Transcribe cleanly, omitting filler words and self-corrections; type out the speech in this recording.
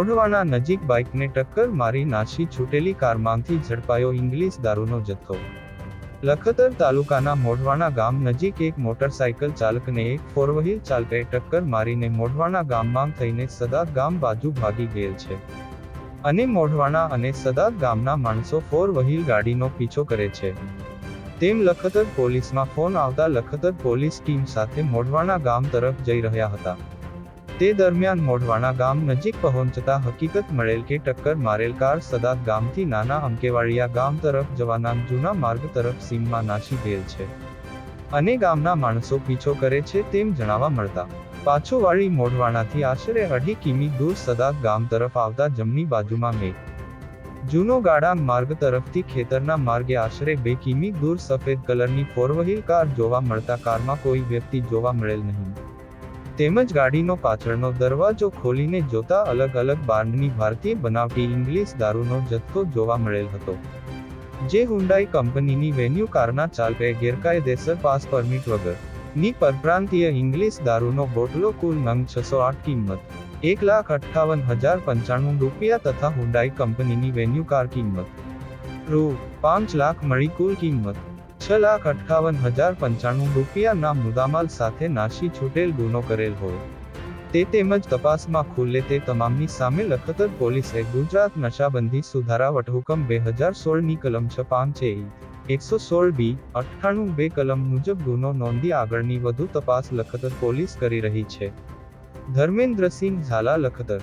મોઢવાના નજીક બાઇકને ટક્કર મારી નાસી છૂટેલી કારમાંથી ઝડપાયો ઇંગ્લિશ દારૂનો જથ્થો. લખતર તાલુકાના મોઢવાના ગામ નજીક એક મોટરસાઇકલ ચાલકને એક ફોરવ્હીલ ચાલકે ટક્કર મારીને મોઢવાના ગામમાં થઈને સદાત ગામ બાજુ ભાગી ગયેલ છે. અને મોઢવાના અને સદાત ગામના માણસો ફોર-વ્હીલ ગાડીનો પીછો કરે છે. તેમ લખતર પોલીસમાં ફોન આવતા લખતર પોલીસ ટીમ સાથે મોઢવાના ગામ તરફ જઈ રહ્યા હતા. તે દરમિયાન મોઢવાના ગામ નજીક પહોંચતા હકીકત મળેલ કે ટક્કર મારેલ કાર સદાત ગામથી નાના અંકેવાડિયા ગામ તરફ જવાના જૂના માર્ગ તરફ સીમમાં નાસી ગયેલ છે. અને ગામના માણસો પીછો કરે છે તેમ જણાવા મળતા પાછો વાળી મોઢવાનાથી આશરે 2.5 કિમી દૂર સદાત ગામ તરફ આવતા જમણી બાજુમાં જૂનો ગાડાંગ માર્ગ તરફથી ખેતરના માર્ગે આશરે 2 કિમી દૂર સફેદ કલરની ફોર-વ્હીલ કાર જોવા મળતા કારમાં કોઈ વ્યક્તિ જોવા મળેલ નહીં. તેમજ ગાડીનો પાછળનો દરવાજો ખોલીને જોતા અલગ અલગ બ્રાન્ડની ભારતીય બનાવટી ઇંગ્લિશ દારૂનો જથ્થો જોવા મળેલ હતો. જે હુન્ડાઈ કંપનીની વેન્યુ કારના ચાલકે ગેરકાયદેસર પાસ પરમિટ વગર ની પરપ્રાંતીય ઇંગ્લિશ દારૂનો બોટલો કુલ નંગ 608 કિંમત ₹1,58,095 તથા હુન્ડાઈ કંપનીની વેન્યુ કાર કિંમત ₹5 લાખ મળી કુલ કિંમત ₹6,58,095 ના મુદ્દામાલ સાથે નાસી છૂટેલ ગુનો કરેલ હોય તે તેમજ તપાસમાં ખુલે તે તમામની સામે લખતર પોલીસે ગુજરાત નશાબંધી સુધારા વટહુકમ 2016 ની કલમ 6(5)(a) 116(b) 98(2) કલમ મુજબ ગુનો નોંધી આગળની વધુ તપાસ લખતર પોલીસ કરી રહી છે. ધર્મેન્દ્રસિંહ ઝાલા, લખતર.